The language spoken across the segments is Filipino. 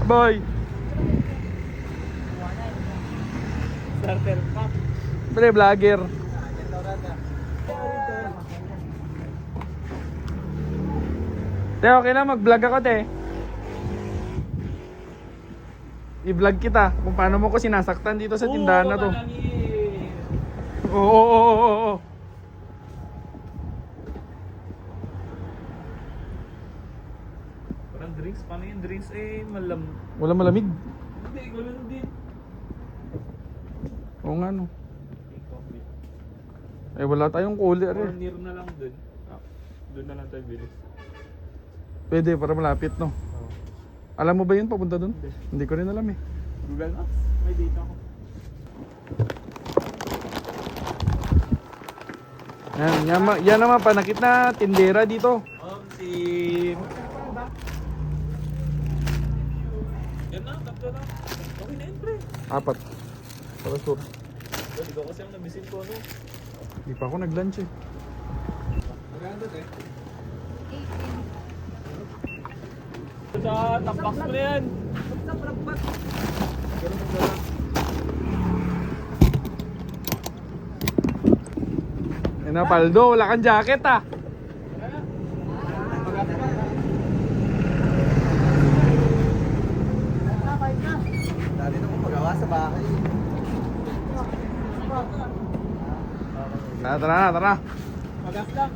Boy. Starter pack. Pre, vlogger. Te, okay na mag-vlog ako, te. I-vlog kita kung paano mo ko sinasaktan dito sa tindahan na to. Oo. Parang drinks, paano yung drinks Wala malamig. Hindi, gano'n din. Oo nga no. Eh wala tayong cooler eh. Near na lang dun. Dun na lang tayo bilis. Pwede para malapit no. Alam mo ba yun papunta dun? Hindi. Hindi ko rin alam eh. Google Maps, may data ko. Yan naman panakit na tindera dito. Si... Yan na, tatlo na. Okay na yun, pre. 4. Para sure. Ikaw kasi ang nabisin ko, ano? Di pa ako nag-lunch eh. Maganda, eh. Sa tampax mo na yan. Sa pragbat. Ganun mo gano'n. Yan na, Paldo. Wala kang jacket ah. Dali na kong magawa sa bahay. Tara. Pagas lang.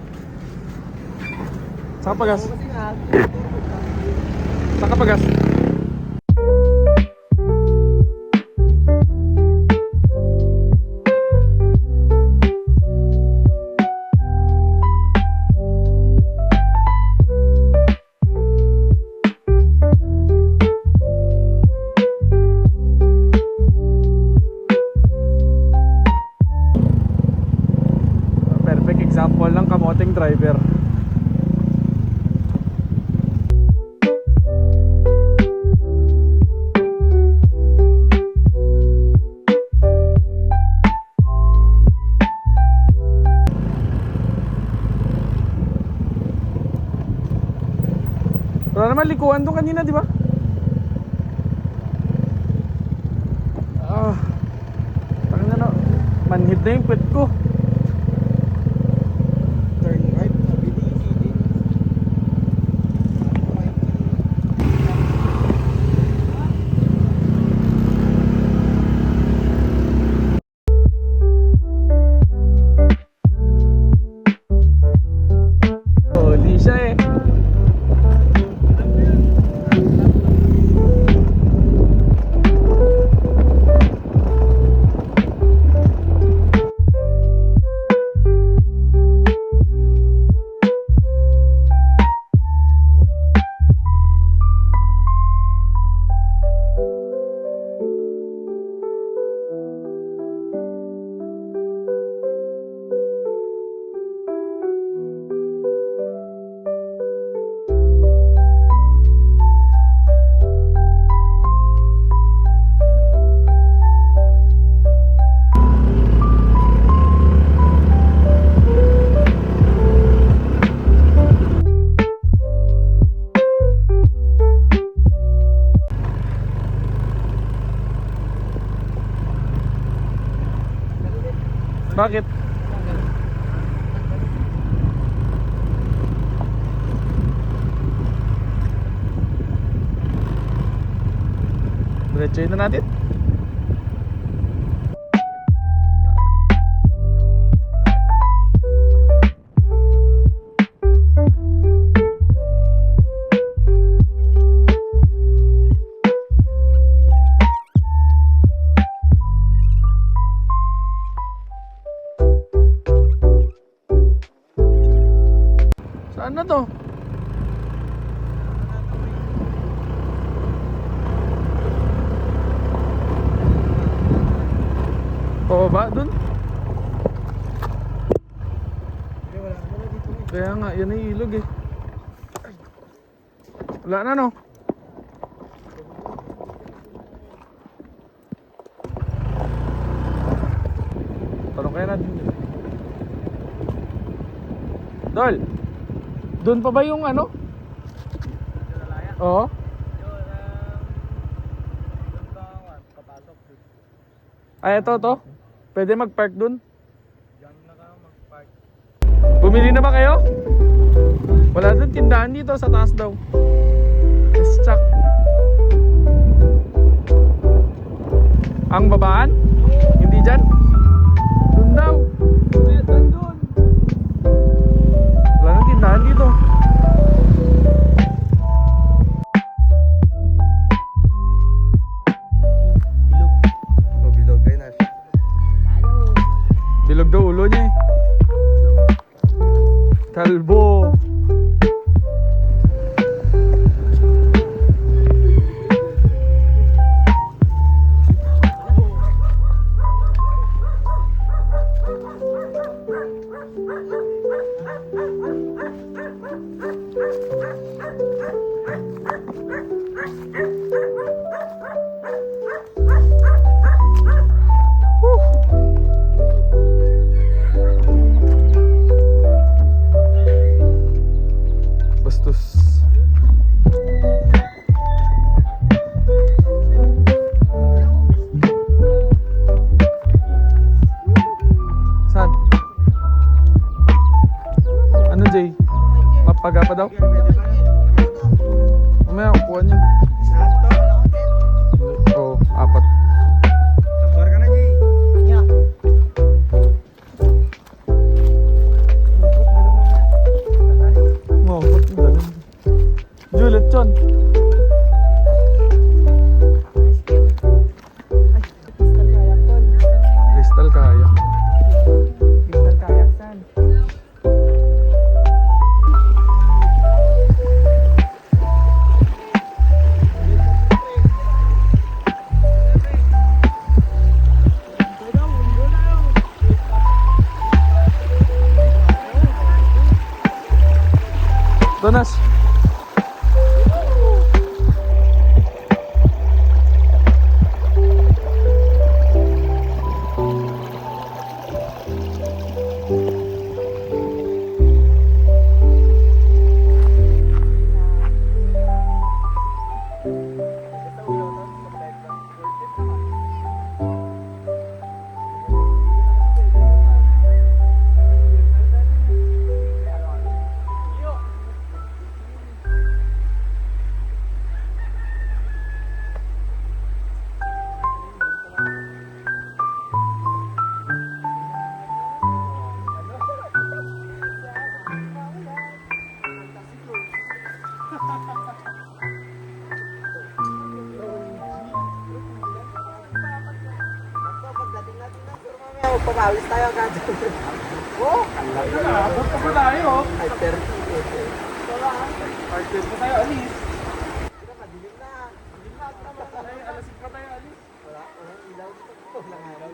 Saan pagas? Saan ka pagas? Perfect example ng kamoting driver. Wala naman likuan doon kanina, di ba? Parang na, manhid na yung puwet ko. Turn right, mabilis din. Di siya eh. Bakit? Diretsuhin na natin. Saan na to? Pababa dun? Kaya nga, yan yung ilog eh. Wala na no? Tanong kaya natin dun. Dol! Doon pa ba yung ano? Oo. Ay, ito. Pwede mag-park dun. Diyan na ka mag-park. Bumili na ba kayo? Wala dun tindahan dito sa taas daw. Stock. Ang babaan? Hindi dyan? Dun daw. Metan doon. Wala nang tindahan dito. Bilog. Oh, bilog kayo na. Bilog daw ulo niya eh. Kalbo. Bastos. Saan? Ano Jay? Mapaga pa daw? Mamaya kukuha niyan. Oo, 4. Sabar ka na, Jay. Mo, ba't yung ganun? Juliet, John. Crystal kaya. Crystal kayak san. Donas. Pagdating natin ng sur mamaya, magpapawis tayo agad. Oh, Abot pa ba tayo? ay 30. Parkers pa tayo, alis. Madilim na. Madilim na. Alasig pa tayo, alis. Wala, walang ilaw. Walang araw.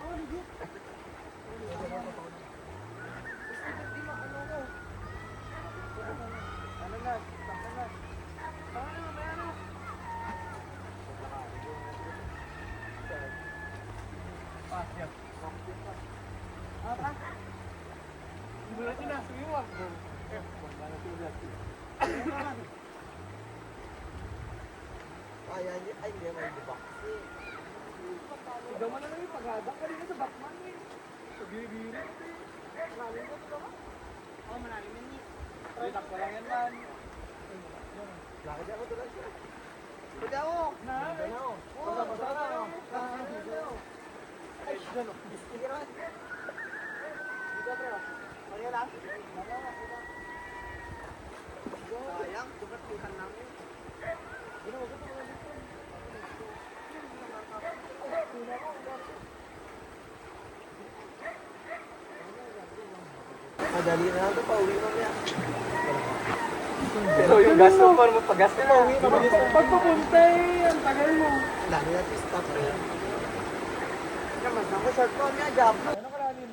Ay, hindi may dibak. Gaman na lang yung paghadak kanina sa Batman eh. Sa biri-biri. Malalim ba ito ba? Oo, malalim yan eh. Ay, takpa lang yan man. Lakad ako doon siya. Pwede ako. Na? Pwede ako. Basa-basa na. Ay, gano'n. Bistiran. Dito, pre. Kaya lang. Sayang, dumat-duhan namin. Madali na lang ito, pauwi mamaya. Pero yung gas mo, para mapagas na pauwi mamaya. Pag pupunta eh, ang tagal mo. Lagi natin stop na yan. Naman, ako short ko, may agap. Ano kalalim?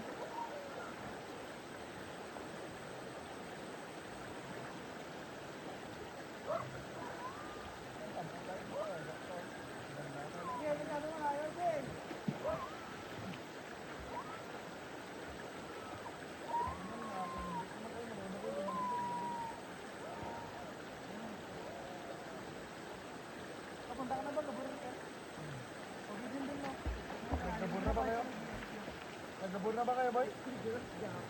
Punta ka na ba? Gaburin ka? Pagiging din mo. Gabur na ba kayo? Nabur na ba kayo, boy?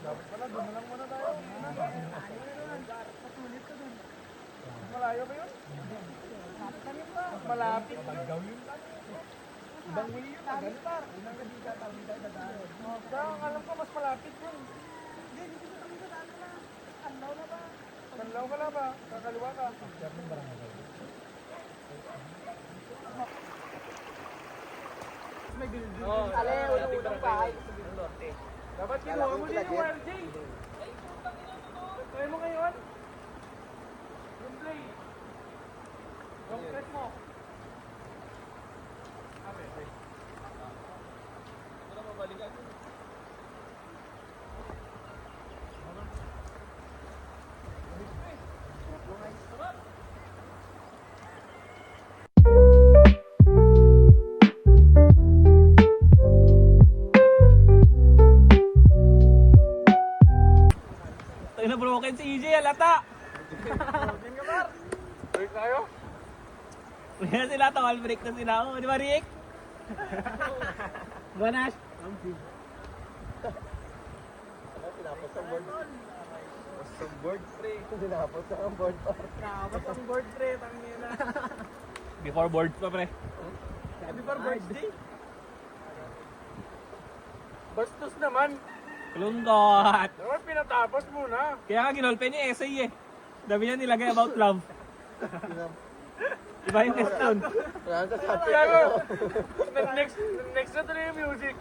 Dapat pala, doon na lang muna tayo. Patulit ka dun. Malayo ba yun? Mas malapit yun. Ibang way yun. Tamis par. Saan, alam ko mas malapit yun. Hindi, dito sa kami sa daan na. Andaw na ba? Kanlaw ka na ba? Kakaliwa ka. May building. Ale, unang bahay. Dapat kinuha mo din yung RJ. Try mo ngayon. Yung play. Yung press mo. Wala mabalikan. Tayo na broken si EJ, halata! Break tayo. Kaya sila, tawal break na sila ako. Di ba, Rick? Ganash? Sa board, pre. Dinapos sa board, par. Nakabot ang board pre, tangina. Before boards pa, pre. Before birthday. Bastos naman. Kulunggot! Dapat pinatapos muna. Kaya nga ginolpe niya essay eh. Dami niya nilagay about love. Iba yung question. Gago. Next na tuloy yung music.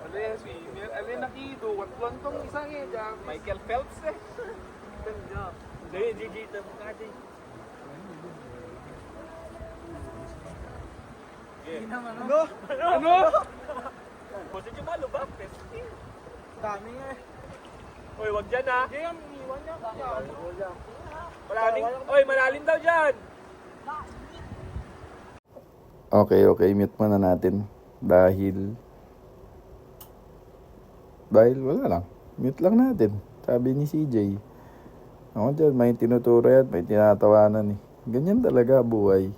Ano yan, swimmer? Ano yung nakiduwat-wan tong isang eh. Michael Phelps eh. Hindi, GG. Tamo ka, G. Ano? Ano? Bosin yung malo ba? Pesting. Dami eh. Uy, wag dyan ha. Hindi yan, iwan niya. Malalim. Uy, malalim daw dyan. Okay, mute muna natin. Dahil wala lang. Mute lang natin. Sabi ni CJ. Ako dyan, may tinuturo yan, may tinatawanan eh. Ganyan talaga buhay.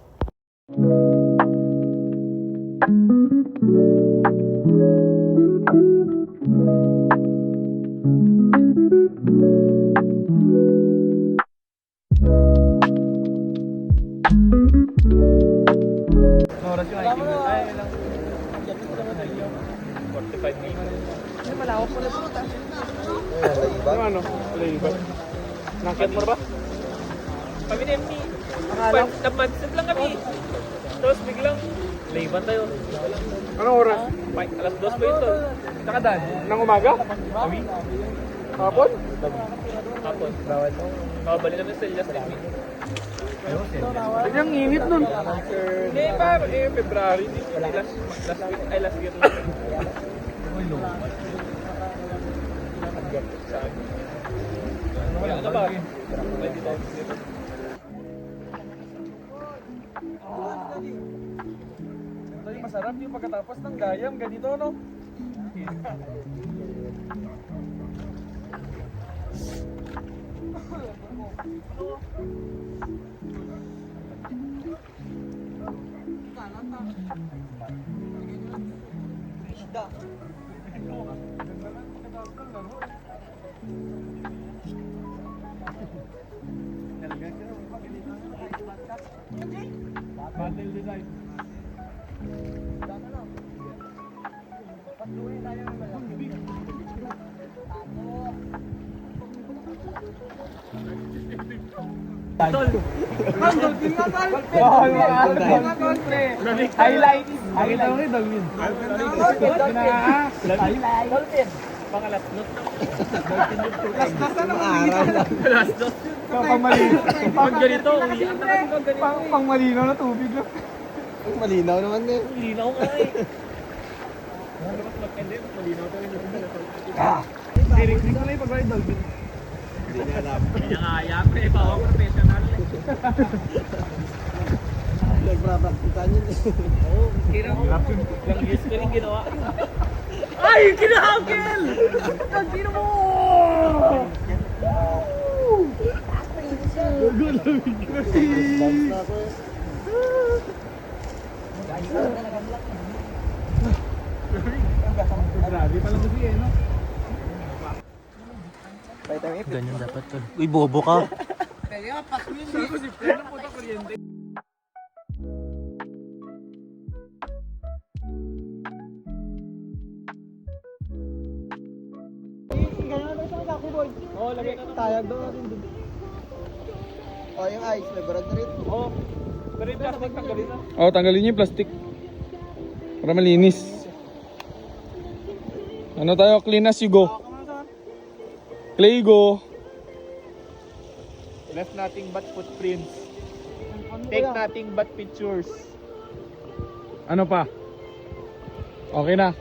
Oras yung hiking na. Ay, lang. 45 minutes. Ay, malawak pala dito. Ano? Flavor. Nakit mo ba? Kami ni MP. Akala ko. Napansit lang kami. Tapos biglang, layban tayo. Anong oras? Alas 2 pa ito. Nakadaan? Nang umaga? Kami? Hapon? Hapon. Bali namin sa Elias Limit. Ang init nun. Hindi pa, February. Last week, ay last year lang. Uy, no. Wala na ba? Pwede tayo. Ito yung masarap yung pagkatapos ng gayam. Ganito, no? Battle design. Tol. Highlight. Nakita mo rin, Dolphin. Dolphin. Mga last note. Last note. Pag ganito, uwian na kasi pag ganito. Pang malinaw na tubig lang. Malinaw naman eh. Linaw nga eh. Mas magkanda yun, malinaw tayo. Direct ko na yung pag-ride, Dolphin. Hindi niya kaya, pre. Pawang professional. Nagprapraktisan yun eh. Oo, hirap. Ilang years ko rin ginawa. Ay, kinahagil! Kagino mo! Vitamin E. Ganyan dapat to. Uy, bobo ka. Kaya pas yun eh. Kasi plano po ito kuryente. Ganyan na sa ako, boy. Oo, lagay na. Tayag daw natin dun. Oh, yung ice, may barag na rin. Oo. Pero yung plastic tanggalin na. Oo, tanggalin niyo yung plastic. Para malinis. Ano tayo? Clean as you go. Clay go. Left nothing but footprints. Take nothing but pictures. Ano pa? Okay na.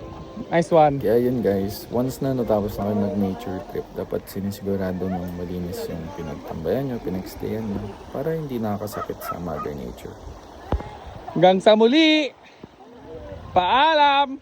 Nice one. Kaya yun guys, once na natapos na kayo mag-nature trip, dapat sinisigurado nyo malinis yung pinagtambayan nyo, pinagstayan nyo, para hindi nakakasakit sa Mother Nature. Hanggang sa muli. Paalam.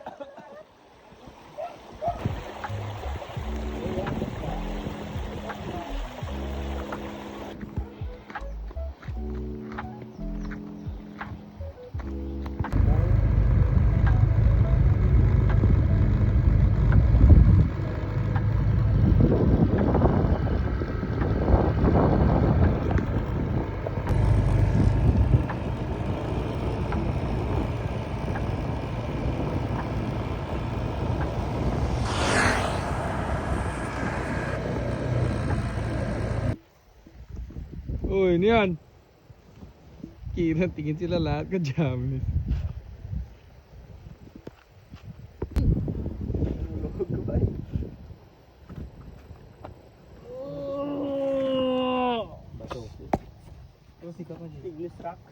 Uy, ano yan? Kira, tingin sila lahat ka jamis. Tiglis rock.